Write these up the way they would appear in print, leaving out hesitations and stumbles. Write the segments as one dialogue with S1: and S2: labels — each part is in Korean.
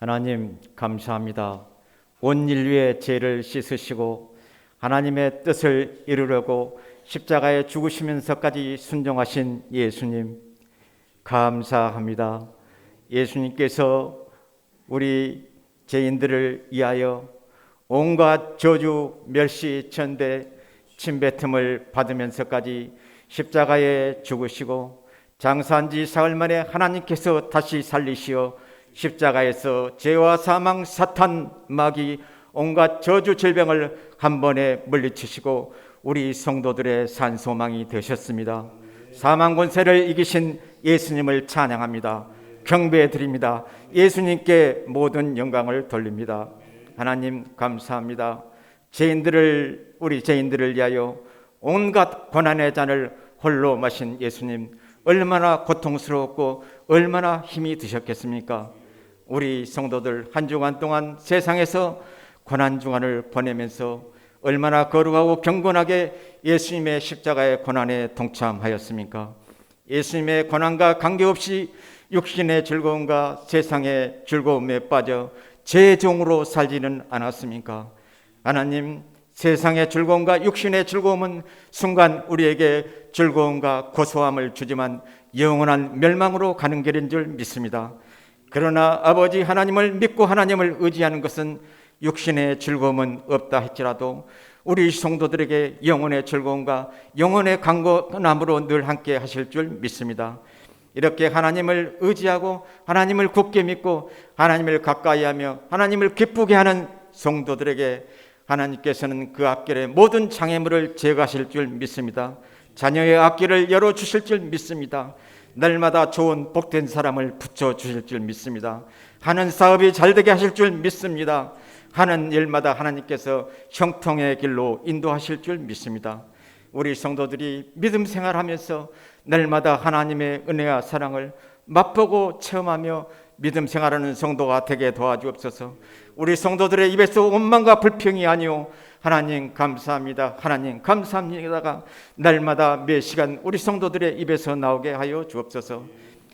S1: 하나님 감사합니다. 온 인류의 죄를 씻으시고 하나님의 뜻을 이루려고 십자가에 죽으시면서까지 순종하신 예수님 감사합니다. 예수님께서 우리 죄인들을 위하여 온갖 저주, 멸시, 천대, 침뱉음을 받으면서까지 십자가에 죽으시고 장사한 지 사흘 만에 하나님께서 다시 살리시어 십자가에서 죄와 사망, 사탄, 마귀, 온갖 저주, 질병을 한 번에 물리치시고 우리 성도들의 산소망이 되셨습니다. 사망 권세를 이기신 예수님을 찬양합니다. 경배해 드립니다. 예수님께 모든 영광을 돌립니다. 하나님 감사합니다. 우리 죄인들을 위하여 온갖 고난의 잔을 홀로 마신 예수님, 얼마나 고통스러웠고 얼마나 힘이 드셨겠습니까? 우리 성도들 한 주간 동안 세상에서 고난 주간을 보내면서 얼마나 거룩하고 경건하게 예수님의 십자가의 고난에 동참하였습니까? 예수님의 고난과 관계없이 육신의 즐거움과 세상의 즐거움에 빠져 제 종으로 살지는 않았습니까? 하나님, 세상의 즐거움과 육신의 즐거움은 순간 우리에게 즐거움과 고소함을 주지만 영원한 멸망으로 가는 길인 줄 믿습니다. 그러나 아버지 하나님을 믿고 하나님을 의지하는 것은 육신의 즐거움은 없다 할지라도 우리 성도들에게 영혼의 즐거움과 영혼의 강건함으로 늘 함께 하실 줄 믿습니다. 이렇게 하나님을 의지하고 하나님을 굳게 믿고 하나님을 가까이하며 하나님을 기쁘게 하는 성도들에게 하나님께서는 그 앞길의 모든 장애물을 제거하실 줄 믿습니다. 자녀의 앞길을 열어주실 줄 믿습니다. 날마다 좋은 복된 사람을 붙여주실 줄 믿습니다. 하는 사업이 잘되게 하실 줄 믿습니다. 하는 일마다 하나님께서 형통의 길로 인도하실 줄 믿습니다. 우리 성도들이 믿음 생활하면서 날마다 하나님의 은혜와 사랑을 맛보고 체험하며 믿음 생활하는 성도가 되게 도와주옵소서. 우리 성도들의 입에서 원망과 불평이 아니오 하나님 감사합니다, 하나님 감사합니다가 날마다 매 시간 우리 성도들의 입에서 나오게 하여 주옵소서.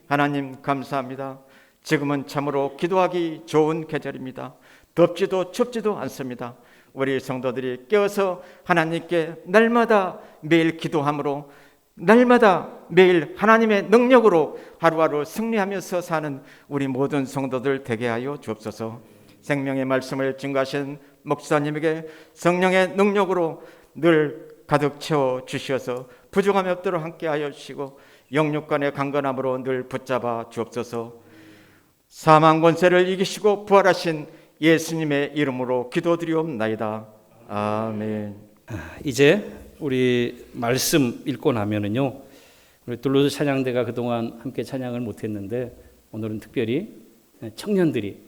S1: 하나님 감사합니다. 지금은 참으로 기도하기 좋은 계절입니다. 덥지도 춥지도 않습니다. 우리 성도들이 깨어서 하나님께 날마다 매일 기도함으로 날마다 매일 하나님의 능력으로 하루하루 승리하면서 사는 우리 모든 성도들 되게 하여 주옵소서. 생명의 말씀을 증거하신 목사님에게 성령의 능력으로 늘 가득 채워 주시어서 부족함이 없도록 함께 하여 주시고 영육간의 강건함으로 늘 붙잡아 주옵소서. 사망 권세를 이기시고 부활하신 예수님의 이름으로 기도드리옵나이다. 아멘.
S2: 이제 우리 말씀 읽고 나면은요, 우리 둘로스 찬양대가 그동안 함께 찬양을 못했는데 오늘은 특별히 청년들이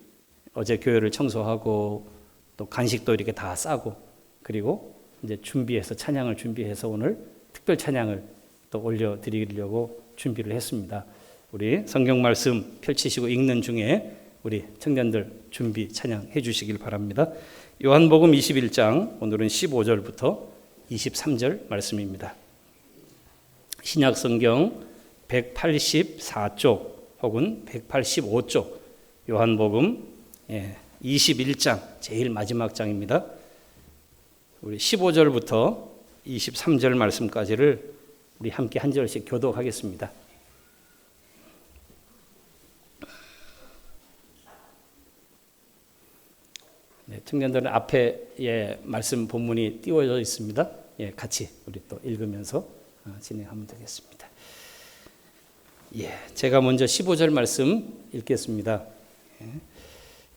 S2: 어제 교회를 청소하고 또 간식도 이렇게 다 싸고 그리고 이제 준비해서 찬양을 준비해서 오늘 특별 찬양을 또 올려드리려고 준비를 했습니다. 우리 성경 말씀 펼치시고 읽는 중에 우리 청년들 준비 찬양해 주시길 바랍니다. 요한복음 21장 오늘은 15절부터 23절 말씀입니다. 신약 성경 184쪽 혹은 185쪽 요한복음 21장 제일 마지막 장입니다. 우리 15절부터 23절 말씀까지를 우리 함께 한 절씩 교독하겠습니다. 청년들은 앞에 말씀 본문이 띄워져 있습니다. 같이 우리 또 읽으면서 진행하면 되겠습니다. 제가 먼저 15절 말씀 읽겠습니다.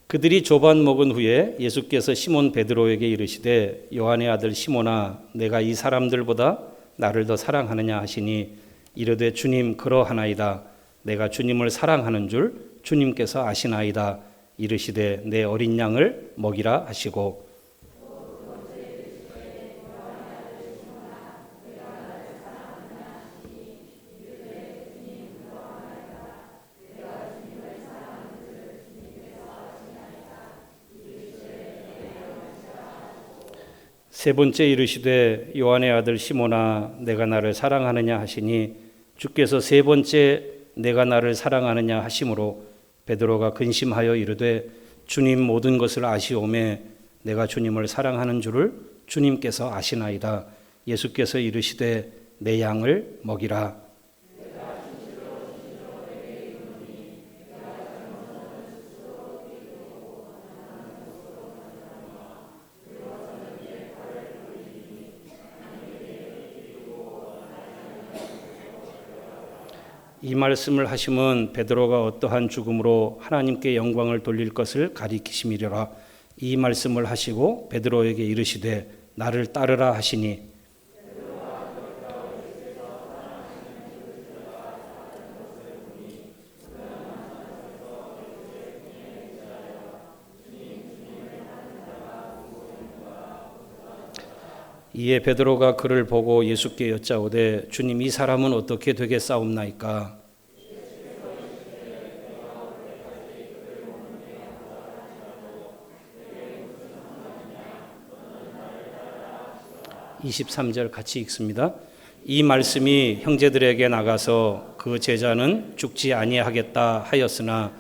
S2: 그들이 조반 먹은 후에 예수께서 시몬 베드로에게 이르시되 요한의 아들 시몬아 내가 이 사람들보다 나를 더 사랑하느냐 하시니 이르되 주님 그러하나이다. 내가 주님을 사랑하는 줄 주님께서 아시나이다. 이르시되 내 어린 양을 먹이라 하시고 세 번째 이르시되 요한의 아들 시몬아 내가 나를 사랑하느냐 하시니 주께서 세 번째 내가 나를 사랑하느냐 하심으로 베드로가 근심하여 이르되 주님 모든 것을 아시오매 내가 주님을 사랑하는 줄을 주님께서 아시나이다. 예수께서 이르시되 내 양을 먹이라. 이 말씀을 하심은 베드로가 어떠한 죽음으로 하나님께 영광을 돌릴 것을 가리키심이려라. 이 말씀을 하시고 베드로에게 이르시되 나를 따르라 하시니 이에 베드로가 그를 보고 예수께 여짜오되 주님 이 사람은 어떻게 되겠사옵나이까? (23절) 같이 읽습니다. 이 말씀이 형제들에게 나가서 그 제자는 죽지 아니하겠다 하였으나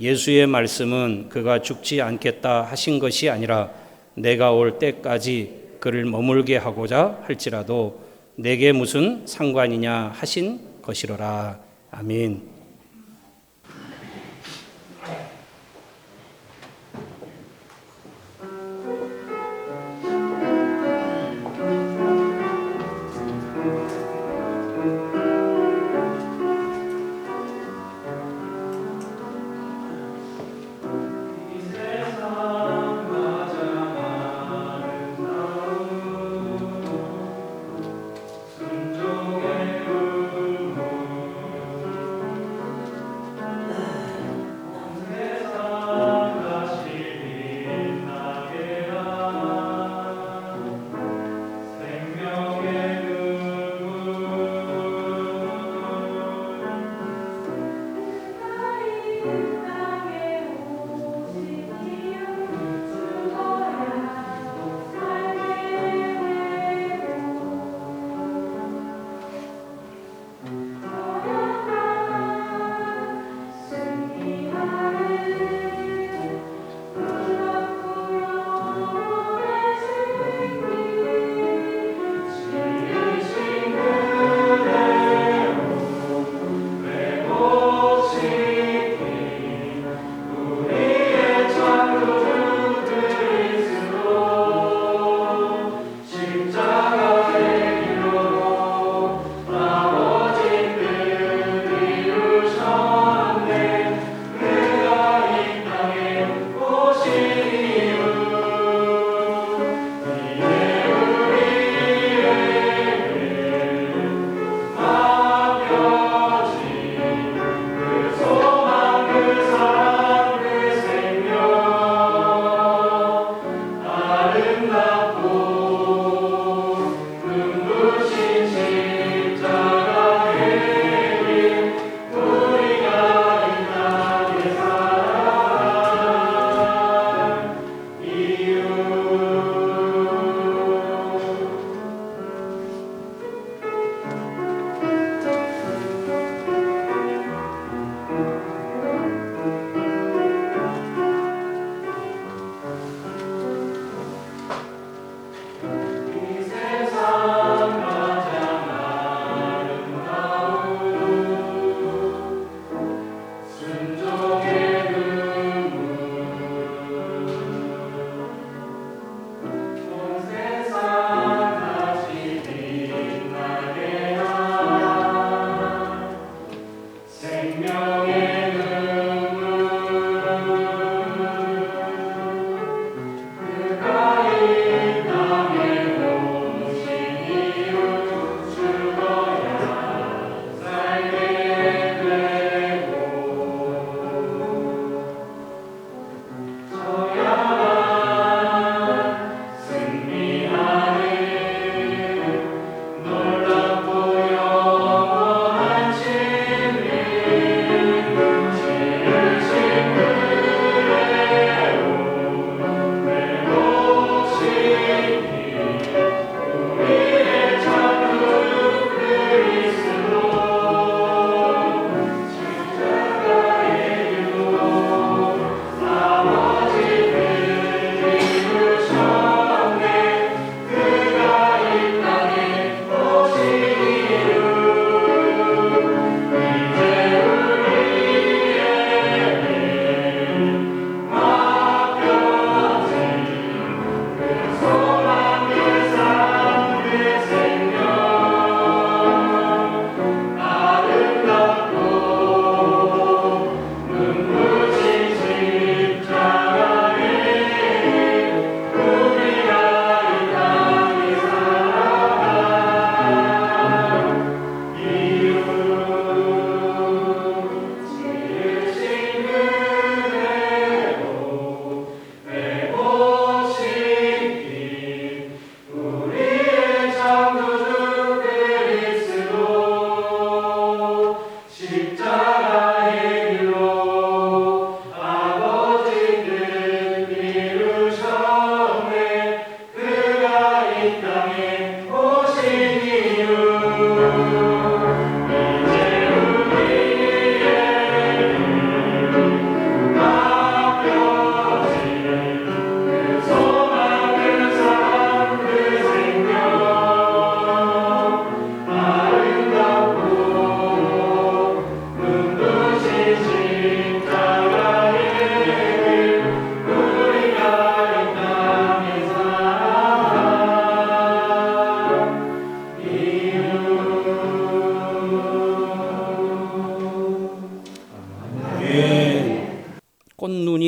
S2: 예수의 말씀은 그가 죽지 않겠다 하신 것이 아니라 내가 올 때까지 그를 머물게 하고자 할지라도 내게 무슨 상관이냐 하신 것이로라. 아멘.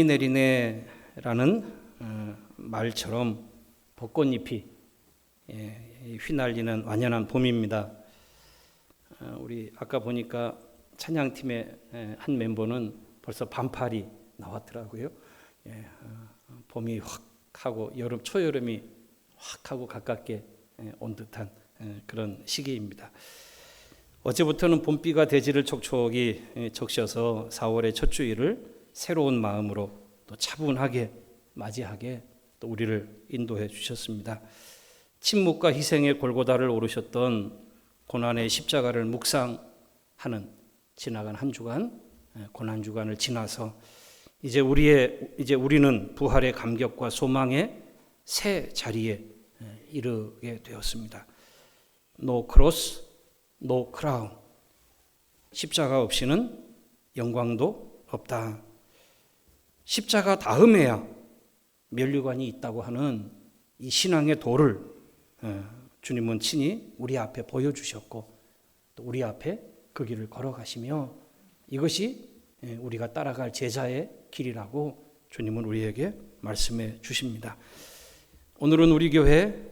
S2: 눈이 내리네라는 말처럼 벚꽃잎이 휘날리는 완연한 봄입니다. 우리 아까 보니까 찬양팀의 한 멤버는 벌써 반팔이 나왔더라고요. 봄이 확 하고 초여름이 확 하고 가깝게 온 듯한 그런 시기입니다. 어제부터는 봄비가 대지를 촉촉이 적셔서 4월의 첫 주일을 새로운 마음으로 또 차분하게 맞이하게 또 우리를 인도해 주셨습니다. 침묵과 희생의 골고다를 오르셨던 고난의 십자가를 묵상하는 지나간 한 주간, 고난 주간을 지나서 이제 우리는 부활의 감격과 소망의 새 자리에 이르게 되었습니다. No cross, no crown. 십자가 없이는 영광도 없다. 십자가 다음에야 면류관이 있다고 하는 이 신앙의 도를 주님은 친히 우리 앞에 보여주셨고 또 우리 앞에 그 길을 걸어가시며 이것이 우리가 따라갈 제자의 길이라고 주님은 우리에게 말씀해 주십니다. 오늘은 우리 교회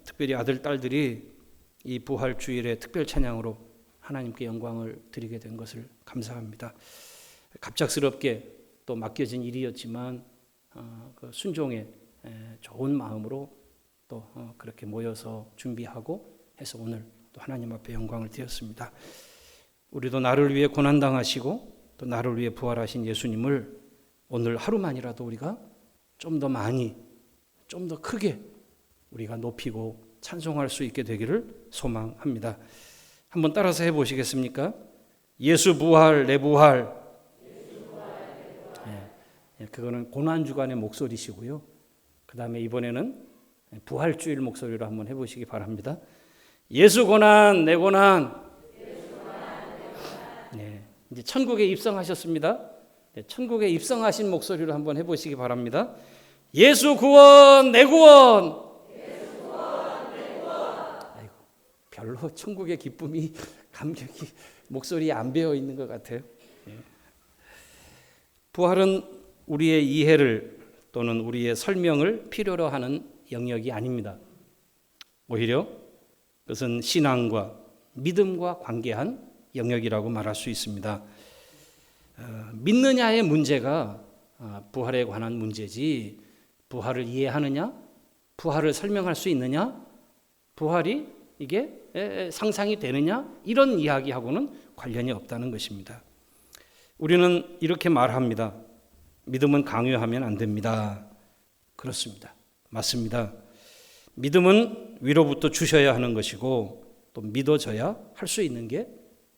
S2: 특별히 아들, 딸들이 이 부활주일의 특별 찬양으로 하나님께 영광을 드리게 된 것을 감사합니다. 갑작스럽게 또 맡겨진 일이었지만 그 순종의 좋은 마음으로 또 그렇게 모여서 준비하고 해서 오늘 또 하나님 앞에 영광을 드렸습니다. 우리도 나를 위해 고난당하시고 또 나를 위해 부활하신 예수님을 오늘 하루만이라도 우리가 좀 더 많이 좀 더 크게 우리가 높이고 찬송할 수 있게 되기를 소망합니다. 한번 따라서 해보시겠습니까? 예수 부활 내 부활. 그거는 고난주간의 목소리시고요. 그 다음에 이번에는 부활주일 목소리로 한번 해보시기 바랍니다. 예수 고난 내 고난. 네, 이제 천국에 입성하셨습니다. 네, 천국에 입성하신 목소리로 한번 해보시기 바랍니다. 예수 구원 내 구원. 아이고, 별로 천국의 기쁨이 감격이 목소리에 안 배어 있는 것 같아요. 네. 부활은 우리의 이해를 또는 우리의 설명을 필요로 하는 영역이 아닙니다. 오히려 그것은 신앙과 믿음과 관계한 영역이라고 말할 수 있습니다. 믿느냐의 문제가 부활에 관한 문제지 부활을 이해하느냐, 부활을 설명할 수 있느냐, 부활이 이게 상상이 되느냐 이런 이야기하고는 관련이 없다는 것입니다. 우리는 이렇게 말합니다. 믿음은 강요하면 안 됩니다. 그렇습니다. 맞습니다. 믿음은 위로부터 주셔야 하는 것이고 또 믿어져야 할 수 있는 게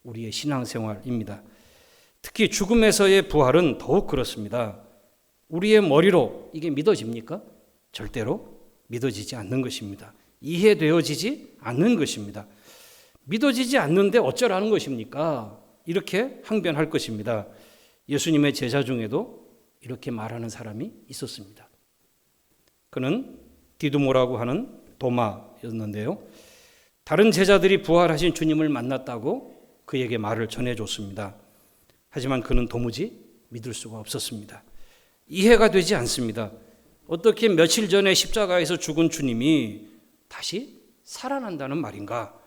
S2: 우리의 신앙생활입니다. 특히 죽음에서의 부활은 더욱 그렇습니다. 우리의 머리로 이게 믿어집니까? 절대로 믿어지지 않는 것입니다. 이해되어지지 않는 것입니다. 믿어지지 않는데 어쩌라는 것입니까? 이렇게 항변할 것입니다. 예수님의 제자 중에도 이렇게 말하는 사람이 있었습니다. 그는 디두모라고 하는 도마였는데요. 다른 제자들이 부활하신 주님을 만났다고 그에게 말을 전해줬습니다. 하지만 그는 도무지 믿을 수가 없었습니다. 이해가 되지 않습니다. 어떻게 며칠 전에 십자가에서 죽은 주님이 다시 살아난다는 말인가?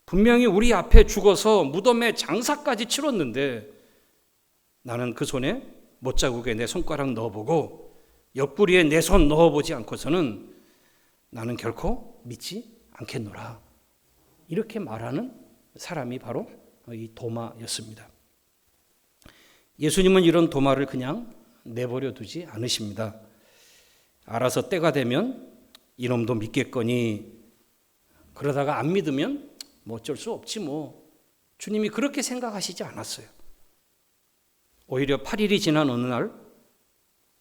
S2: 분명히 우리 앞에 죽어서 무덤에 장사까지 치렀는데 나는 그 손에 못자국에 내 손가락 넣어보고 옆구리에 내 손 넣어보지 않고서는 나는 결코 믿지 않겠노라. 이렇게 말하는 사람이 바로 이 도마였습니다. 예수님은 이런 도마를 그냥 내버려 두지 않으십니다. 알아서 때가 되면 이놈도 믿겠거니 그러다가 안 믿으면 뭐 어쩔 수 없지 뭐. 주님이 그렇게 생각하시지 않았어요. 오히려 8일이 지난 어느 날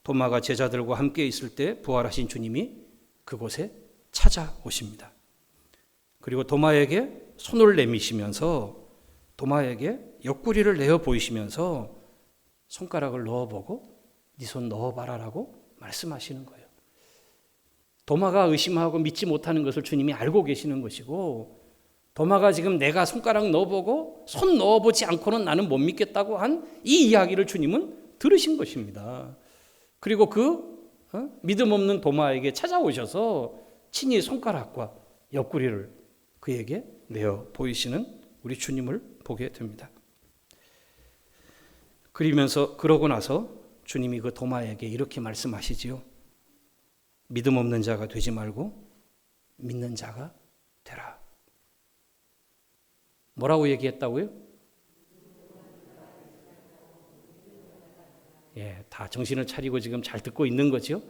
S2: 도마가 제자들과 함께 있을 때 부활하신 주님이 그곳에 찾아오십니다. 그리고 도마에게 손을 내미시면서 도마에게 옆구리를 내어 보이시면서 손가락을 넣어보고 네 손 넣어봐라라고 말씀하시는 거예요. 도마가 의심하고 믿지 못하는 것을 주님이 알고 계시는 것이고 도마가 지금 내가 손가락 넣어보고 손 넣어보지 않고는 나는 못 믿겠다고 한 이 이야기를 주님은 들으신 것입니다. 그리고 그 믿음 없는 도마에게 찾아오셔서 친히 손가락과 옆구리를 그에게 내어 보이시는 우리 주님을 보게 됩니다. 그러고 나서 주님이 그 도마에게 이렇게 말씀하시지요. 믿음 없는 자가 되지 말고 믿는 자가 되라. 뭐라고 얘기했다고요? 다 정신을 차리고 지금 잘 듣고 있는 거죠.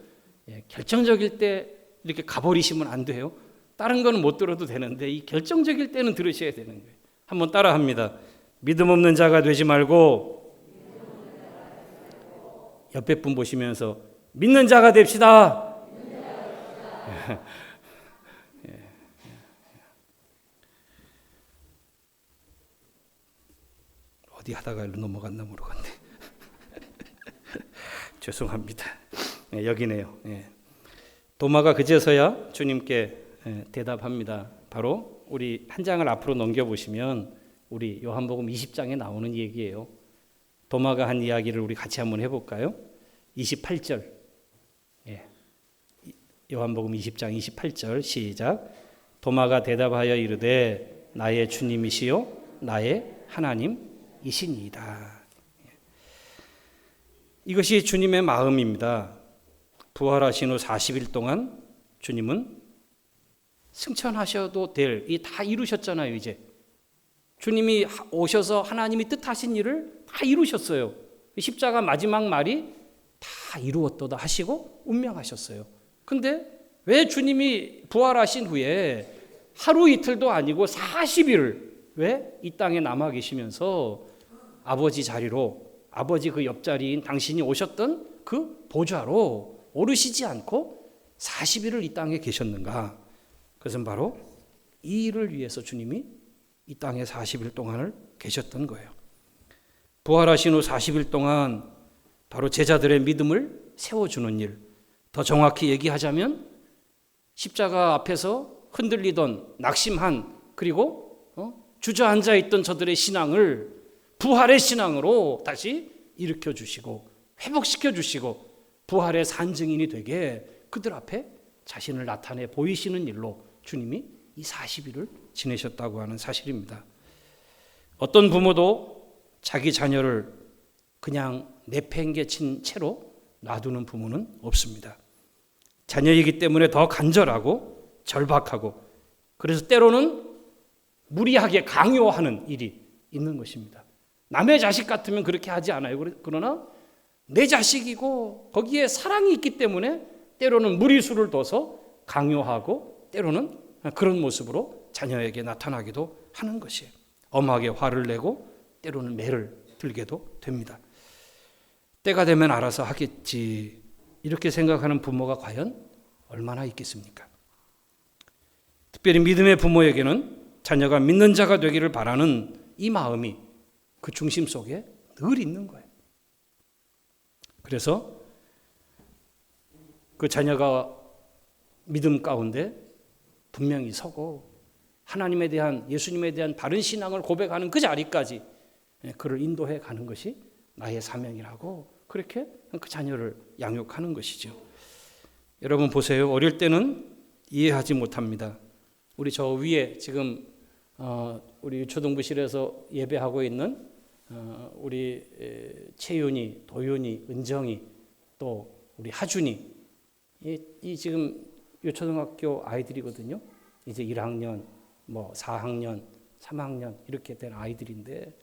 S2: 결정적일 때 이렇게 가버리시면 안 돼요. 다른 거는 못 들어도 되는데 이 결정적일 때는 들으셔야 되는 거예요. 한번 따라합니다. 믿음 없는 자가 되지 말고 옆에 분 보시면서 믿는 자가 됩시다. 어디 하다가 일로 넘어갔나 모르겠네. 죄송합니다. 여기네요. 도마가 그제서야 주님께 대답합니다. 바로 우리 한 장을 앞으로 넘겨보시면 우리 요한복음 20장에 나오는 얘기예요. 도마가 한 이야기를 우리 같이 한번 해볼까요? 28절. 요한복음 20장 28절 시작. 도마가 대답하여 이르되 나의 주님이시요 나의 하나님이시니이다. 이것이 주님의 마음입니다. 부활하신 후 40일 동안 주님은 승천하셔도 될, 이 다 이루셨잖아요. 이제 주님이 오셔서 하나님이 뜻하신 일을 다 이루셨어요. 십자가 마지막 말이 다 이루었도다 하시고 운명하셨어요. 근데 왜 주님이 부활하신 후에 하루 이틀도 아니고 40일을 왜 이 땅에 남아 계시면서 아버지 자리로, 아버지 그 옆자리인 당신이 오셨던 그 보좌로 오르시지 않고 40일을 이 땅에 계셨는가? 그것은 바로 이 일을 위해서 주님이 이 땅에 40일 동안을 계셨던 거예요. 부활하신 후 40일 동안 바로 제자들의 믿음을 세워주는 일, 더 정확히 얘기하자면 십자가 앞에서 흔들리던 낙심한, 그리고 주저앉아 있던 저들의 신앙을 부활의 신앙으로 다시 일으켜 주시고 회복시켜 주시고 부활의 산증인이 되게 그들 앞에 자신을 나타내 보이시는 일로 주님이 이 40일을 지내셨다고 하는 사실입니다. 어떤 부모도 자기 자녀를 그냥 내팽개친 채로 놔두는 부모는 없습니다. 자녀이기 때문에 더 간절하고 절박하고, 그래서 때로는 무리하게 강요하는 일이 있는 것입니다. 남의 자식 같으면 그렇게 하지 않아요. 그러나 내 자식이고 거기에 사랑이 있기 때문에 때로는 무리수를 둬서 강요하고, 때로는 그런 모습으로 자녀에게 나타나기도 하는 것이에요. 엄하게 화를 내고 때로는 매를 들게도 됩니다. 때가 되면 알아서 하겠지, 이렇게 생각하는 부모가 과연 얼마나 있겠습니까? 특별히 믿음의 부모에게는 자녀가 믿는 자가 되기를 바라는 이 마음이 그 중심 속에 늘 있는 거예요. 그래서 그 자녀가 믿음 가운데 분명히 서고 하나님에 대한, 예수님에 대한 바른 신앙을 고백하는 그 자리까지 그를 인도해 가는 것이 나의 사명이라고, 그렇게 그 자녀를 양육하는 것이죠. 여러분 보세요. 어릴 때는 이해하지 못합니다. 우리 저 위에 지금 우리 유초등부실에서 예배하고 있는 우리 채윤이, 도윤이, 은정이, 또 우리 하준이, 이 지금 유초등학교 아이들이거든요. 이제 1학년, 뭐 4학년, 3학년 이렇게 된 아이들인데,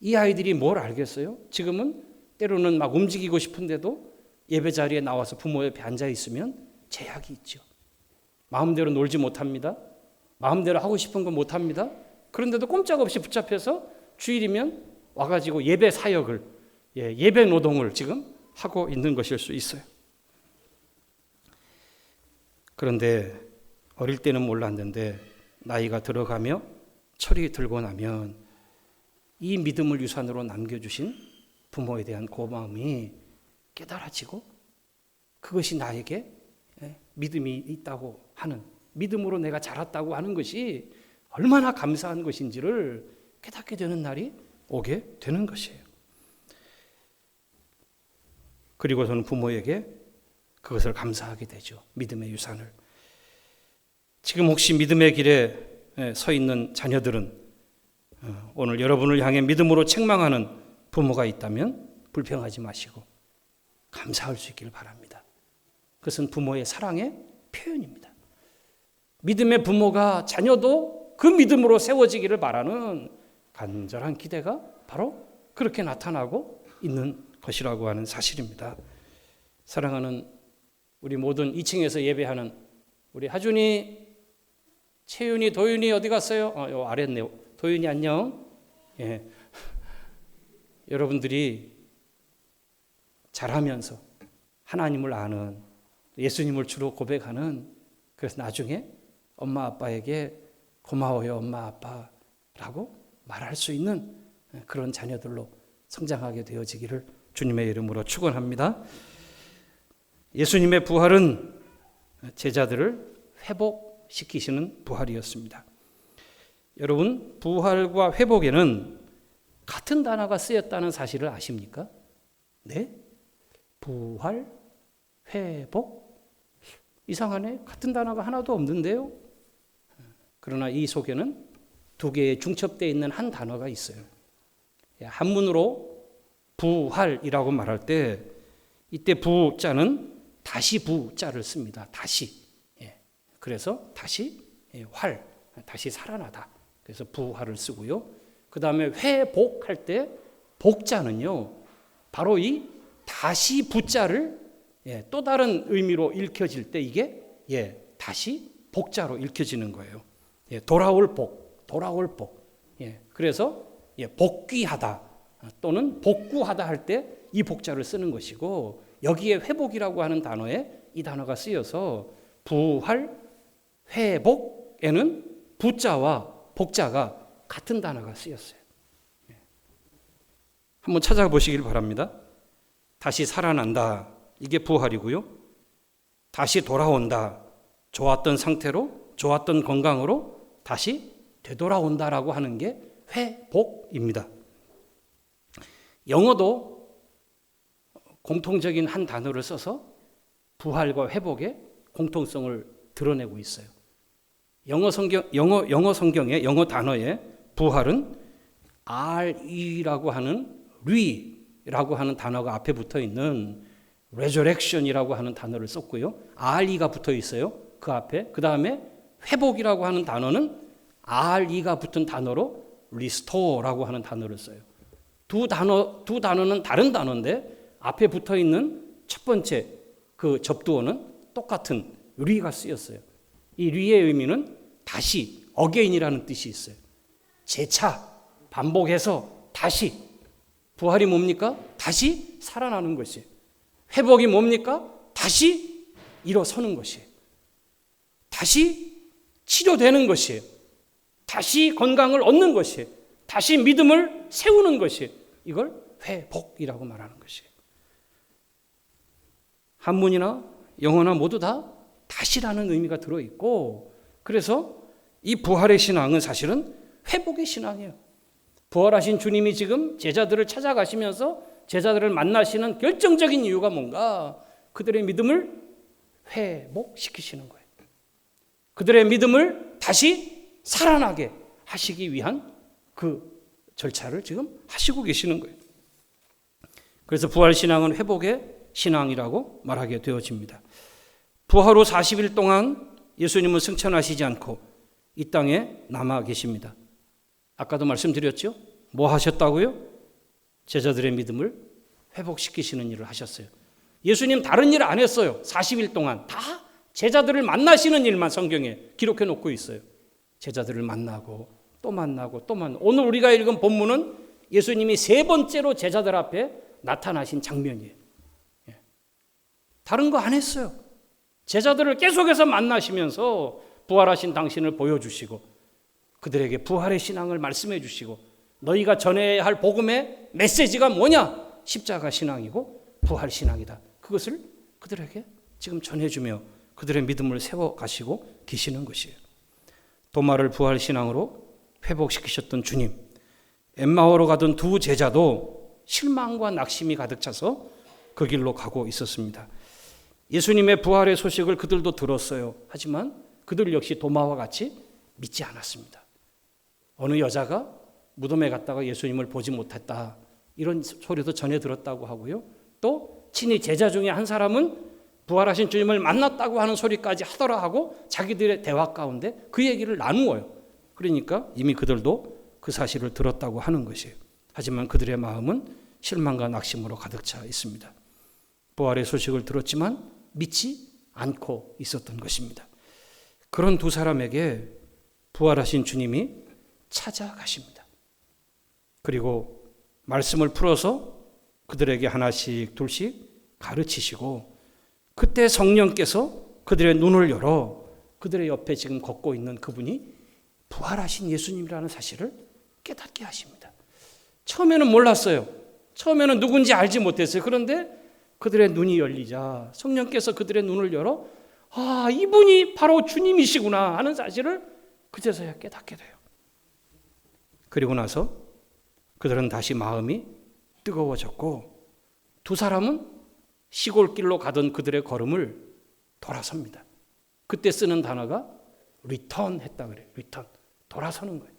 S2: 이 아이들이 뭘 알겠어요? 지금은 때로는 막 움직이고 싶은데도 예배 자리에 나와서 부모 옆에 앉아 있으면 제약이 있죠. 마음대로 놀지 못합니다. 마음대로 하고 싶은 건 못합니다. 그런데도 꼼짝없이 붙잡혀서 주일이면 와가지고 예배 사역을, 예배 노동을 지금 하고 있는 것일 수 있어요. 그런데 어릴 때는 몰랐는데 나이가 들어가며 철이 들고 나면 이 믿음을 유산으로 남겨주신 부모에 대한 고마움이 깨달아지고, 그것이 나에게 믿음이 있다고 하는, 믿음으로 내가 자랐다고 하는 것이 얼마나 감사한 것인지를 깨닫게 되는 날이 오게 되는 것이에요. 그리고서는 부모에게 그것을 감사하게 되죠. 믿음의 유산을. 지금 혹시 믿음의 길에 서 있는 자녀들은 오늘 여러분을 향해 믿음으로 책망하는 부모가 있다면 불평하지 마시고 감사할 수 있기를 바랍니다. 그것은 부모의 사랑의 표현입니다. 믿음의 부모가 자녀도 그 믿음으로 세워지기를 바라는 간절한 기대가 바로 그렇게 나타나고 있는 것이라고 하는 사실입니다. 사랑하는 우리 모든 2층에서 예배하는 우리 하준이, 채윤이, 도윤이 어디 갔어요? 요 아래 있네요. 도윤이 안녕. 예. 여러분들이 잘하면서 하나님을 아는, 예수님을 주로 고백하는, 그래서 나중에 엄마 아빠에게 고마워요 엄마 아빠라고 말할 수 있는 그런 자녀들로 성장하게 되어지기를 주님의 이름으로 축원합니다. 예수님의 부활은 제자들을 회복시키시는 부활이었습니다. 여러분, 부활과 회복에는 같은 단어가 쓰였다는 사실을 아십니까? 네? 부활, 회복? 이상하네. 같은 단어가 하나도 없는데요. 그러나 이 속에는 두 개의 중첩되어 있는 한 단어가 있어요. 한문으로 부활이라고 말할 때 이때 부자는 다시 부자를 씁니다. 다시. 그래서 다시 활, 다시 살아나다. 그래서 부활을 쓰고요. 그 다음에 회복할 때 복자는요, 바로 이 다시 부자를 또 다른 의미로 읽혀질 때 이게 다시 복자로 읽혀지는 거예요. 돌아올 복, 돌아올 복. 그래서 복귀하다 또는 복구하다 할 때 이 복자를 쓰는 것이고, 여기에 회복이라고 하는 단어에 이 단어가 쓰여서 부활, 회복에는 부자와 복자가 같은 단어가 쓰였어요. 한번 찾아보시길 바랍니다. 다시 살아난다. 이게 부활이고요. 다시 돌아온다. 좋았던 상태로, 좋았던 건강으로 다시 되돌아온다라고 하는 게 회복입니다. 영어도 공통적인 한 단어를 써서 부활과 회복의 공통성을 드러내고 있어요. 영어 성경의 영어 단어에 부활은 RE라고 하는 re라고 하는 단어가 앞에 붙어 있는 resurrection이라고 하는 단어를 썼고요. RE가 붙어 있어요. 그 앞에. 그 다음에 회복이라고 하는 단어는 RE가 붙은 단어로 restore라고 하는 단어를 써요. 두 단어는 다른 단어인데 앞에 붙어 있는 첫 번째 그 접두어는 똑같은 re가 쓰였어요. 이 re의 의미는 다시, again이라는 뜻이 있어요. 재차, 반복해서 다시. 부활이 뭡니까? 다시 살아나는 것이에요. 회복이 뭡니까? 다시 일어서는 것이에요. 다시 치료되는 것이에요. 다시 건강을 얻는 것이에요. 다시 믿음을 세우는 것이에요. 이걸 회복이라고 말하는 것이에요. 한문이나 영어나 모두 다 다시라는 의미가 들어있고, 그래서 이 부활의 신앙은 사실은 회복의 신앙이에요. 부활하신 주님이 지금 제자들을 찾아가시면서 제자들을 만나시는 결정적인 이유가 뭔가? 그들의 믿음을 회복시키시는 거예요. 그들의 믿음을 다시 살아나게 하시기 위한 그 절차를 지금 하시고 계시는 거예요. 그래서 부활신앙은 회복의 신앙이라고 말하게 되어집니다. 부활 후 40일 동안 예수님은 승천하시지 않고 이 땅에 남아 계십니다. 아까도 말씀드렸죠? 뭐 하셨다고요? 제자들의 믿음을 회복시키시는 일을 하셨어요. 예수님 다른 일 안 했어요. 40일 동안 다 제자들을 만나시는 일만 성경에 기록해 놓고 있어요. 제자들을 만나고 또 만나고 또 만나고. 오늘 우리가 읽은 본문은 예수님이 세 번째로 제자들 앞에 나타나신 장면이에요. 다른 거 안 했어요. 제자들을 계속해서 만나시면서 부활하신 당신을 보여주시고 그들에게 부활의 신앙을 말씀해 주시고, 너희가 전해야 할 복음의 메시지가 뭐냐? 십자가 신앙이고 부활 신앙이다. 그것을 그들에게 지금 전해주며 그들의 믿음을 세워가시고 계시는 것이에요. 도마를 부활 신앙으로 회복시키셨던 주님, 엠마오로 가던 두 제자도 실망과 낙심이 가득 차서 그 길로 가고 있었습니다. 예수님의 부활의 소식을 그들도 들었어요. 하지만 그들 역시 도마와 같이 믿지 않았습니다. 어느 여자가 무덤에 갔다가 예수님을 보지 못했다, 이런 소리도 전해 들었다고 하고요. 또 친히 제자 중에 한 사람은 부활하신 주님을 만났다고 하는 소리까지 하더라 하고 자기들의 대화 가운데 그 얘기를 나누어요. 그러니까 이미 그들도 그 사실을 들었다고 하는 것이에요. 하지만 그들의 마음은 실망과 낙심으로 가득 차 있습니다. 부활의 소식을 들었지만 믿지 않고 있었던 것입니다. 그런 두 사람에게 부활하신 주님이 찾아가십니다. 그리고 말씀을 풀어서 그들에게 하나씩 둘씩 가르치시고, 그때 성령께서 그들의 눈을 열어 그들의 옆에 지금 걷고 있는 그분이 부활하신 예수님이라는 사실을 깨닫게 하십니다. 처음에는 몰랐어요. 처음에는 누군지 알지 못했어요. 그런데 그들의 눈이 열리자 성령께서 그들의 눈을 열어 이분이 바로 주님이시구나 하는 사실을 그제서야 깨닫게 돼요. 그리고 나서 그들은 다시 마음이 뜨거워졌고, 두 사람은 시골길로 가던 그들의 걸음을 돌아섭니다. 그때 쓰는 단어가 리턴 했다 그래요. 리턴, 돌아서는 거예요.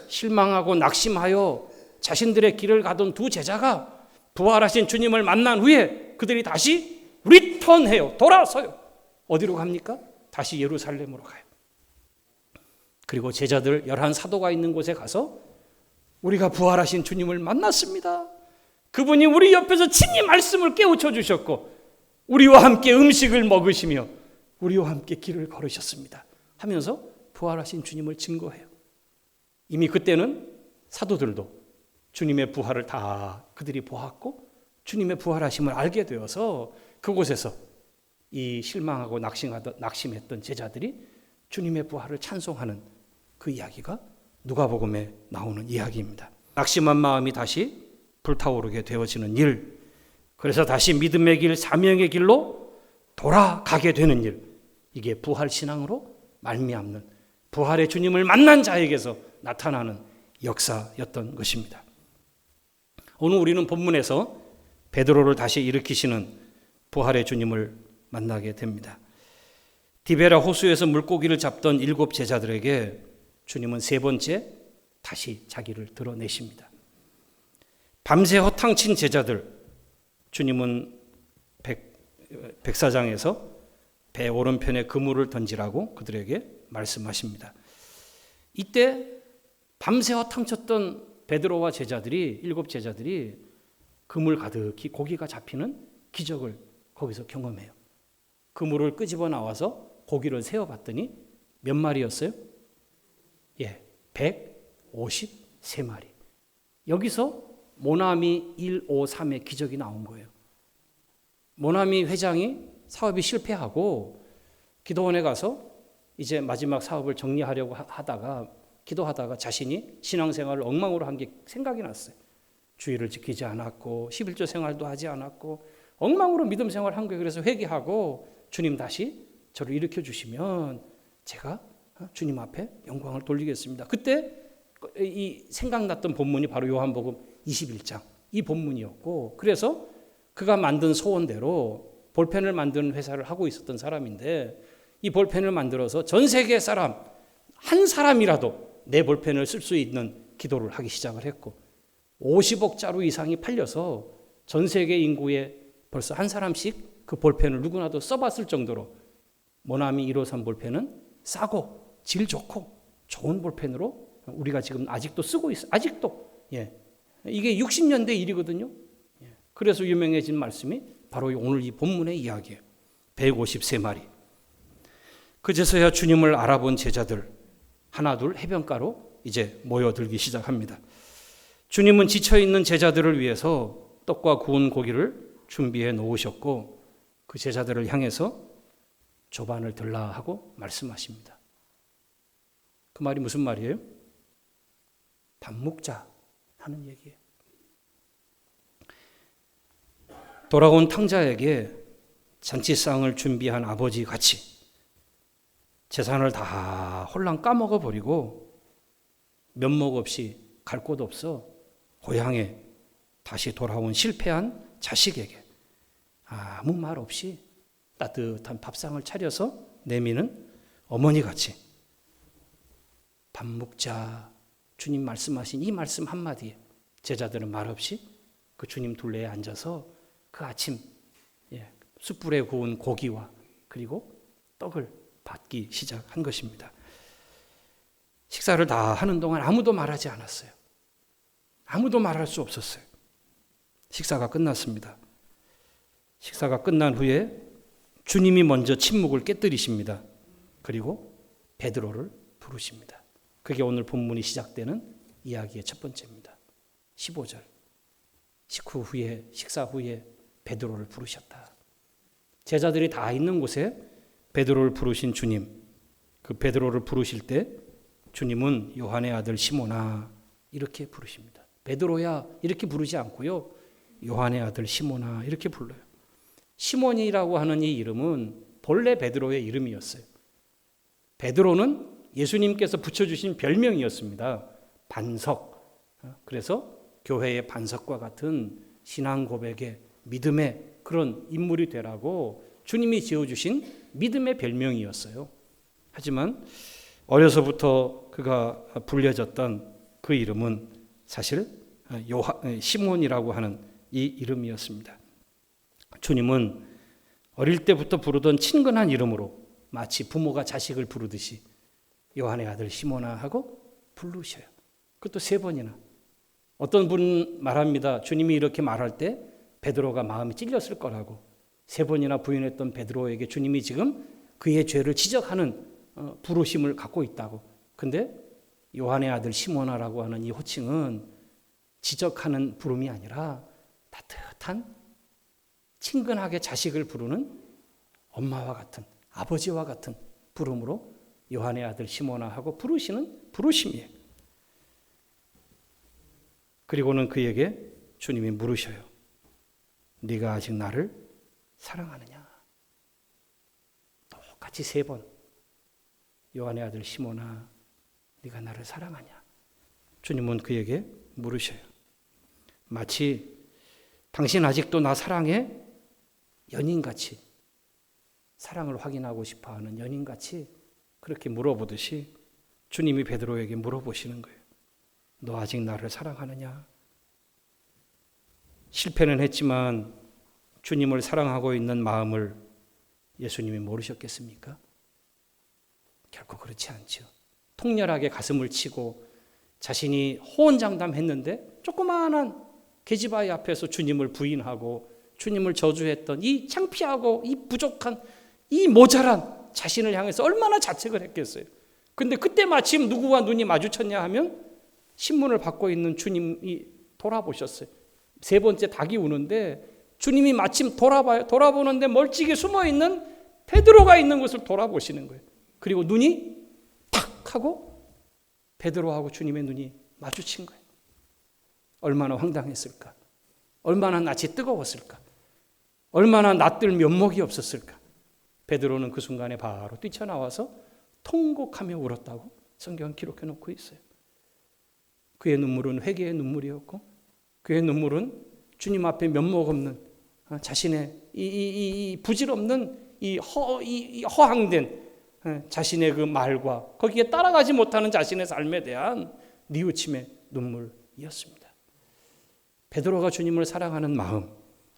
S2: 실망하고 낙심하여 자신들의 길을 가던 두 제자가 부활하신 주님을 만난 후에 그들이 다시 리턴해요. 돌아서요. 어디로 갑니까? 다시 예루살렘으로 가요. 그리고 제자들 11 사도가 있는 곳에 가서 우리가 부활하신 주님을 만났습니다. 그분이 우리 옆에서 친히 말씀을 깨우쳐 주셨고 우리와 함께 음식을 먹으시며 우리와 함께 길을 걸으셨습니다 하면서 부활하신 주님을 증거해요. 이미 그때는 사도들도 주님의 부활을 다 그들이 보았고 주님의 부활하심을 알게 되어서 그곳에서 이 실망하고 낙심했던 제자들이 주님의 부활을 찬송하는 그 이야기가 누가복음에 나오는 이야기입니다. 낙심한 마음이 다시 불타오르게 되어지는 일, 그래서 다시 믿음의 길, 사명의 길로 돌아가게 되는 일, 이게 부활신앙으로 말미암는 부활의 주님을 만난 자에게서 나타나는 역사였던 것입니다. 오늘 우리는 본문에서 베드로를 다시 일으키시는 부활의 주님을 만나게 됩니다. 디베라 호수에서 물고기를 잡던 7 제자들에게 주님은 3번째 다시 자기를 드러내십니다. 밤새 허탕친 제자들, 주님은 백사장에서 배 오른편에 그물을 던지라고 그들에게 말씀하십니다. 이때 밤새 허탕쳤던 베드로와 제자들이 7 제자들이 그물 가득히 고기가 잡히는 기적을 거기서 경험해요. 그물을 끄집어 나와서 고기를 세어봤더니 몇 마리였어요? 153마리. 여기서 모나미 153의 기적이 나온 거예요. 모나미 회장이 사업이 실패하고 기도원에 가서 이제 마지막 사업을 정리하려고 하다가 기도하다가 자신이 신앙생활을 엉망으로 한 게 생각이 났어요. 주의를 지키지 않았고 11조 생활도 하지 않았고 엉망으로 믿음 생활을 한 거예요. 그래서 회개하고 주님 다시 저를 일으켜 주시면 제가 주님 앞에 영광을 돌리겠습니다. 그때 이 생각났던 본문이 바로 요한복음 21장 이 본문이었고, 그래서 그가 만든 소원대로 볼펜을 만드는 회사를 하고 있었던 사람인데 이 볼펜을 만들어서 전 세계 사람 한 사람이라도 내 볼펜을 쓸 수 있는 기도를 하기 시작을 했고 50억 자루 이상이 팔려서 전 세계 인구에 벌써 한 사람씩 그 볼펜을 누구나도 써봤을 정도로 모나미 153 볼펜은 싸고 질 좋고 좋은 볼펜으로 우리가 지금 아직도 쓰고 있어요. 아직도. 이게 60년대 일이거든요. 그래서 유명해진 말씀이 바로 오늘 이 본문의 이야기예요. 153마리. 그제서야 주님을 알아본 제자들 하나둘 해변가로 이제 모여들기 시작합니다. 주님은 지쳐있는 제자들을 위해서 떡과 구운 고기를 준비해 놓으셨고 그 제자들을 향해서 조반을 들라 하고 말씀하십니다. 그 말이 무슨 말이에요? 밥 먹자 하는 얘기예요. 돌아온 탕자에게 잔치상을 준비한 아버지 같이 재산을 다 홀랑 까먹어 버리고 면목 없이 갈 곳 없어 고향에 다시 돌아온 실패한 자식에게 아무 말 없이 따뜻한 밥상을 차려서 내미는 어머니같이 밥 먹자 주님 말씀하신 이 말씀 한마디에 제자들은 말없이 그 주님 둘레에 앉아서 그 아침 숯불에 구운 고기와 그리고 떡을 받기 시작한 것입니다. 식사를 다 하는 동안 아무도 말하지 않았어요. 아무도 말할 수 없었어요. 식사가 끝났습니다. 식사가 끝난 후에 주님이 먼저 침묵을 깨뜨리십니다. 그리고 베드로를 부르십니다. 그게 오늘 본문이 시작되는 이야기의 첫 번째입니다. 15절. 식사 후에 베드로를 부르셨다. 제자들이 다 있는 곳에 베드로를 부르신 주님, 그 베드로를 부르실 때 주님은 요한의 아들 시몬아 이렇게 부르십니다. 베드로야 이렇게 부르지 않고요. 요한의 아들 시몬아 이렇게 불러요. 시몬이라고 하는 이 이름은 본래 베드로의 이름이었어요. 베드로는 예수님께서 붙여주신 별명이었습니다. 반석. 그래서 교회의 반석과 같은 신앙 고백의 믿음의 그런 인물이 되라고 주님이 지어주신 믿음의 별명이었어요. 하지만 어려서부터 그가 불려졌던 그 이름은 사실 시몬이라고 하는 이 이름이었습니다. 주님은 어릴 때부터 부르던 친근한 이름으로 마치 부모가 자식을 부르듯이 요한의 아들 시몬아 하고 부르셔요. 그것도 3번이나. 어떤 분 말합니다. 주님이 이렇게 말할 때 베드로가 마음이 찔렸을 거라고. 3번이나 부인했던 베드로에게 주님이 지금 그의 죄를 지적하는 부르심을 갖고 있다고. 근데 요한의 아들 시몬아라고 하는 이 호칭은 지적하는 부름이 아니라 따뜻한 친근하게 자식을 부르는 엄마와 같은 아버지와 같은 부름으로 요한의 아들 시몬아 하고 부르시는 부르심이에요. 그리고는 그에게 주님이 물으셔요. 네가 아직 나를 사랑하느냐? 똑같이 3번. 요한의 아들 시몬아, 네가 나를 사랑하냐? 주님은 그에게 물으셔요. 마치 당신 아직도 나 사랑해? 연인같이 사랑을 확인하고 싶어하는 연인같이 그렇게 물어보듯이 주님이 베드로에게 물어보시는 거예요. 너 아직 나를 사랑하느냐? 실패는 했지만 주님을 사랑하고 있는 마음을 예수님이 모르셨겠습니까? 결코 그렇지 않죠. 통렬하게 가슴을 치고 자신이 호언장담했는데 조그마한 계집아이 앞에서 주님을 부인하고 주님을 저주했던 이 창피하고 이 부족한 이 모자란 자신을 향해서 얼마나 자책을 했겠어요. 근데 그때 마침 누구와 눈이 마주쳤냐 하면 신문을 받고 있는 주님이 돌아보셨어요. 3번째 닭이 우는데 주님이 마침 돌아보는데 멀찍이 숨어있는 베드로가 있는 것을 돌아보시는 거예요. 그리고 눈이 탁 하고 베드로하고 주님의 눈이 마주친 거예요. 얼마나 황당했을까? 얼마나 낯이 뜨거웠을까? 얼마나 낯들 면목이 없었을까? 베드로는 그 순간에 바로 뛰쳐나와서 통곡하며 울었다고 성경은 기록해 놓고 있어요. 그의 눈물은 회개의 눈물이었고 그의 눈물은 주님 앞에 면목 없는 자신의 이 부질없는 이 허황된 자신의 그 말과 거기에 따라가지 못하는 자신의 삶에 대한 뉘우침의 눈물이었습니다. 베드로가 주님을 사랑하는 마음,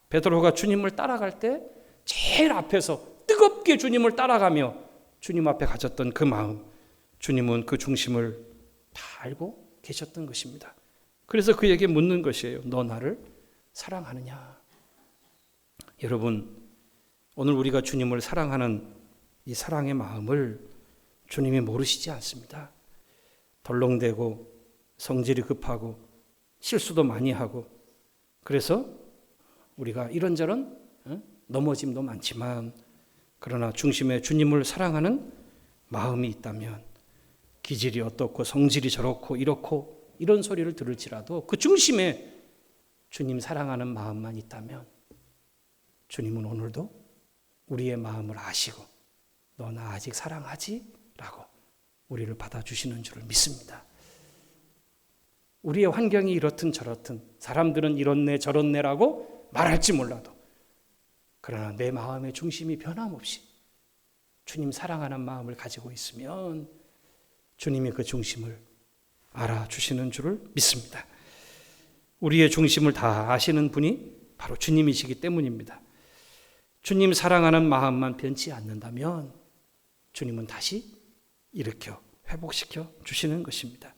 S2: 베드로가 주님을 따라갈 때 제일 앞에서 뜨겁게 주님을 따라가며 주님 앞에 가졌던 그 마음, 주님은 그 중심을 다 알고 계셨던 것입니다. 그래서 그에게 묻는 것이에요. 너 나를 사랑하느냐? 여러분, 오늘 우리가 주님을 사랑하는 이 사랑의 마음을 주님이 모르시지 않습니다. 덜렁대고 성질이 급하고 실수도 많이 하고 그래서 우리가 이런저런 넘어짐도 많지만 그러나 중심에 주님을 사랑하는 마음이 있다면 기질이 어떻고 성질이 저렇고 이렇고 이런 소리를 들을지라도 그 중심에 주님 사랑하는 마음만 있다면 주님은 오늘도 우리의 마음을 아시고 너 나 아직 사랑하지? 라고 우리를 받아주시는 줄을 믿습니다. 우리의 환경이 이렇든 저렇든 사람들은 이렇네 저렇네라고 말할지 몰라도 그러나 내 마음의 중심이 변함없이 주님 사랑하는 마음을 가지고 있으면 주님이 그 중심을 알아주시는 줄을 믿습니다. 우리의 중심을 다 아시는 분이 바로 주님이시기 때문입니다. 주님 사랑하는 마음만 변치 않는다면 주님은 다시 일으켜 회복시켜 주시는 것입니다.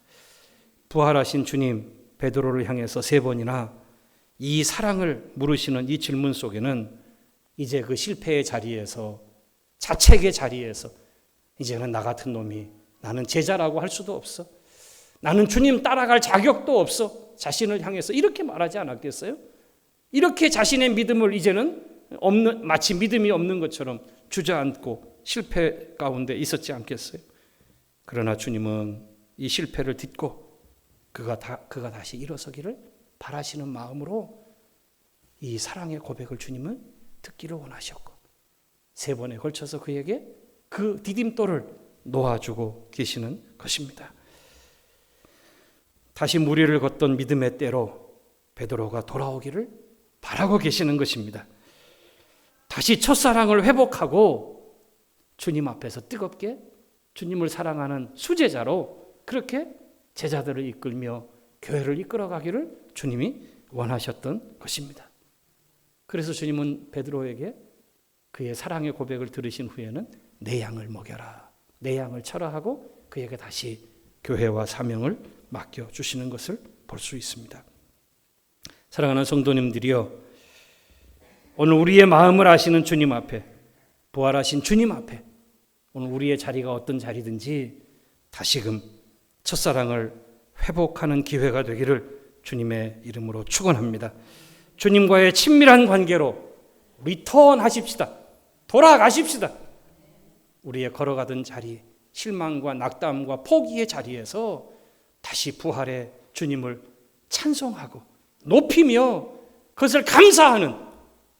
S2: 부활하신 주님 베드로를 향해서 3번이나 이 사랑을 물으시는 이 질문 속에는 이제 그 실패의 자리에서, 자책의 자리에서 이제는 나 같은 놈이, 나는 제자라고 할 수도 없어, 나는 주님 따라갈 자격도 없어, 자신을 향해서 이렇게 말하지 않았겠어요? 이렇게 자신의 믿음을 이제는 마치 믿음이 없는 것처럼 주저앉고 실패 가운데 있었지 않겠어요? 그러나 주님은 이 실패를 딛고 그가 다시 일어서기를 바라시는 마음으로 이 사랑의 고백을 주님은 듣기를 원하셨고 3번에 걸쳐서 그에게 그 디딤돌을 놓아주고 계시는 것입니다. 다시 무리를 걷던 믿음의 때로 베드로가 돌아오기를 바라고 계시는 것입니다. 다시 첫사랑을 회복하고 주님 앞에서 뜨겁게 주님을 사랑하는 수제자로 그렇게 제자들을 이끌며 교회를 이끌어가기를 주님이 원하셨던 것입니다. 그래서 주님은 베드로에게 그의 사랑의 고백을 들으신 후에는 내 양을 먹여라, 내 양을 쳐라 하고 그에게 다시 교회와 사명을 맡겨주시는 것을 볼 수 있습니다. 사랑하는 성도님들이여, 오늘 우리의 마음을 아시는 주님 앞에, 부활하신 주님 앞에 오늘 우리의 자리가 어떤 자리든지 다시금 첫사랑을 회복하는 기회가 되기를 주님의 이름으로 축원합니다. 주님과의 친밀한 관계로 리턴하십시다. 돌아가십시다. 우리의 걸어가던 자리, 실망과 낙담과 포기의 자리에서 다시 부활의 주님을 찬송하고 높이며 그것을 감사하는,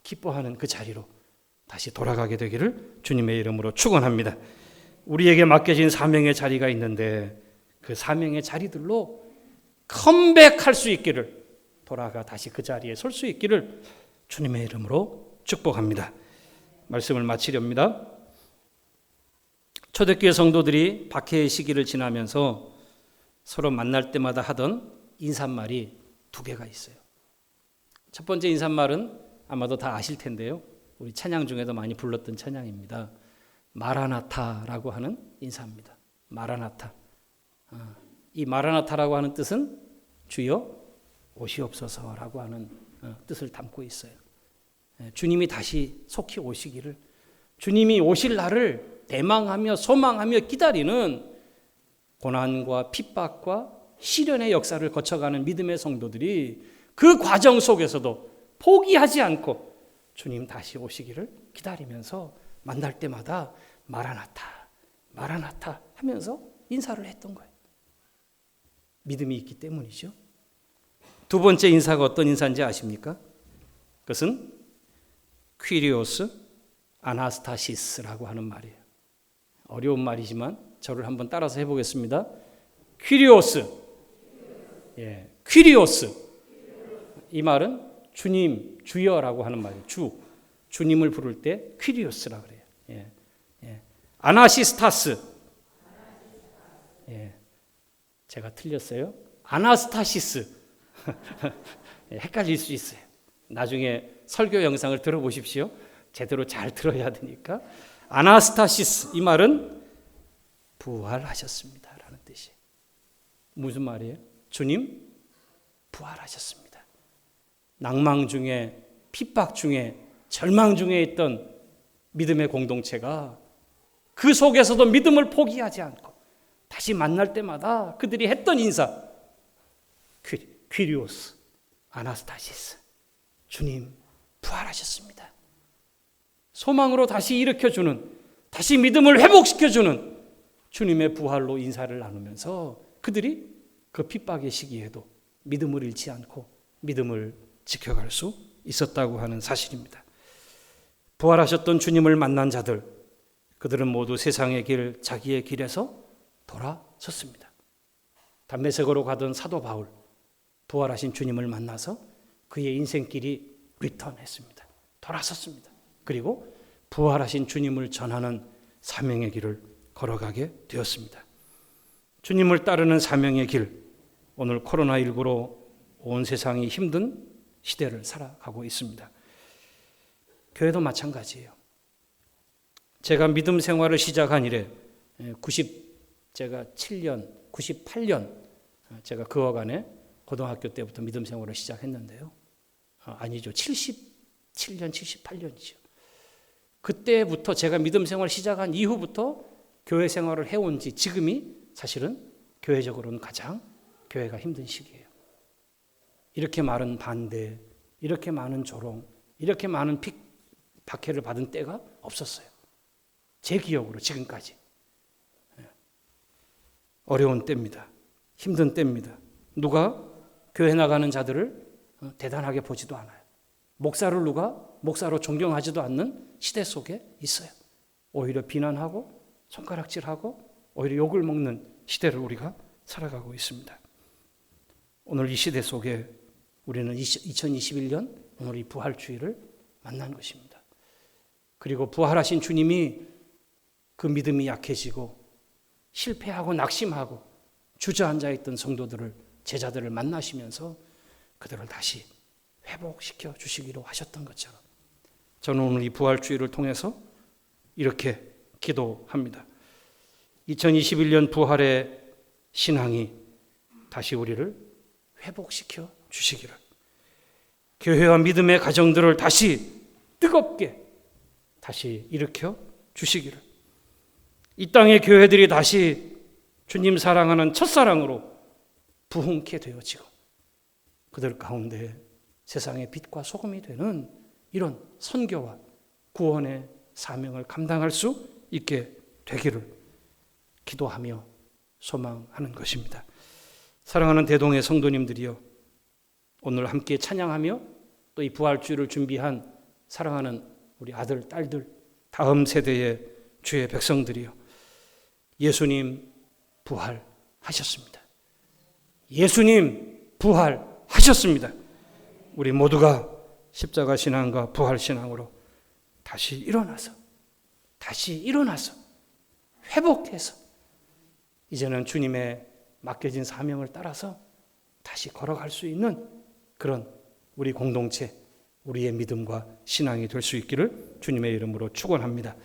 S2: 기뻐하는 그 자리로 다시 돌아가게 되기를 주님의 이름으로 축원합니다. 우리에게 맡겨진 사명의 자리가 있는데 그 사명의 자리들로 컴백할 수 있기를, 돌아가 다시 그 자리에 설 수 있기를 주님의 이름으로 축복합니다. 말씀을 마치렵니다. 초대교회 성도들이 박해의 시기를 지나면서 서로 만날 때마다 하던 인사말이 2개가 있어요. 첫 번째 인사말은 아마도 다 아실 텐데요. 우리 찬양 중에도 많이 불렀던 찬양입니다. 마라나타라고 하는 인사입니다. 마라나타. 이 마라나타라고 하는 뜻은 주여 오시옵소서라고 하는 뜻을 담고 있어요. 주님이 다시 속히 오시기를, 주님이 오실 날을 대망하며 소망하며 기다리는 고난과 핍박과 시련의 역사를 거쳐가는 믿음의 성도들이 그 과정 속에서도 포기하지 않고 주님 다시 오시기를 기다리면서 만날 때마다 마라나타, 마라나타 하면서 인사를 했던 거예요. 믿음이 있기 때문이죠. 2번째 인사가 어떤 인사인지 아십니까? 그것은 퀴리오스 아나스타시스라고 하는 말이에요. 어려운 말이지만 저를 한번 따라서 해보겠습니다. 퀴리오스. 예, 퀴리오스. 이 말은 주님, 주여라고 하는 말이에요. 주님을 부를 때 퀴리오스라 그래요. 예, 예. 아나시스타스. 예, 제가 틀렸어요. 아나스타시스. 헷갈릴 수 있어요. 나중에 설교 영상을 들어보십시오. 제대로 잘 들어야 되니까. 아나스타시스, 이 말은 부활하셨습니다 라는 뜻이에요. 무슨 말이에요? 주님 부활하셨습니다. 낭망 중에, 핍박 중에, 절망 중에 있던 믿음의 공동체가 그 속에서도 믿음을 포기하지 않고 다시 만날 때마다 그들이 했던 인사, 퀴리오스 아나스타시스, 주님 부활하셨습니다. 소망으로 다시 일으켜주는, 다시 믿음을 회복시켜주는 주님의 부활로 인사를 나누면서 그들이 그 핍박의 시기에도 믿음을 잃지 않고 믿음을 지켜갈 수 있었다고 하는 사실입니다. 부활하셨던 주님을 만난 자들, 그들은 모두 세상의 길, 자기의 길에서 돌아섰습니다. 담메색으로 가던 사도 바울, 부활하신 주님을 만나서 그의 인생길이 리턴했습니다. 돌아섰습니다. 그리고 부활하신 주님을 전하는 사명의 길을 걸어가게 되었습니다. 주님을 따르는 사명의 길, 오늘 코로나19로 온 세상이 힘든 시대를 살아가고 있습니다. 교회도 마찬가지예요. 제가 믿음 생활을 시작한 이래 98년 제가 그 어간에 고등학교 때부터 믿음 생활을 시작했는데요. 아니죠. 77년, 78년이죠. 그때부터 제가 믿음 생활을 시작한 이후부터 교회 생활을 해온 지 지금이 사실은 교회적으로는 가장 교회가 힘든 시기예요. 이렇게 많은 반대, 이렇게 많은 조롱, 이렇게 많은 박해를 받은 때가 없었어요. 제 기억으로 지금까지. 어려운 때입니다. 힘든 때입니다. 누가 교회 나가는 자들을 대단하게 보지도 않아요. 목사를 누가 목사로 존경하지도 않는 시대 속에 있어요. 오히려 비난하고 손가락질하고 오히려 욕을 먹는 시대를 우리가 살아가고 있습니다. 오늘 이 시대 속에 우리는 2021년 오늘 이 부활주의를 만난 것입니다. 그리고 부활하신 주님이 그 믿음이 약해지고 실패하고 낙심하고 주저앉아 있던 성도들을, 제자들을 만나시면서 그들을 다시 회복시켜 주시기로 하셨던 것처럼 저는 오늘 이 부활주의를 통해서 이렇게 기도합니다. 2021년 부활의 신앙이 다시 우리를 회복시켜 주시기를, 교회와 믿음의 가정들을 다시 뜨겁게 다시 일으켜 주시기를, 이 땅의 교회들이 다시 주님 사랑하는 첫사랑으로 부흥케 되어지고 그들 가운데 세상의 빛과 소금이 되는 이런 선교와 구원의 사명을 감당할 수 있게 되기를 기도하며 소망하는 것입니다. 사랑하는 대동의 성도님들이여, 오늘 함께 찬양하며 또 이 부활주의를 준비한 사랑하는 우리 아들, 딸들, 다음 세대의 주의 백성들이여, 예수님 부활하셨습니다. 예수님 부활하셨습니다. 우리 모두가 십자가 신앙과 부활 신앙으로 다시 일어나서 회복해서 이제는 주님의 맡겨진 사명을 따라서 다시 걸어갈 수 있는 그런 우리 공동체, 우리의 믿음과 신앙이 될 수 있기를 주님의 이름으로 축원합니다.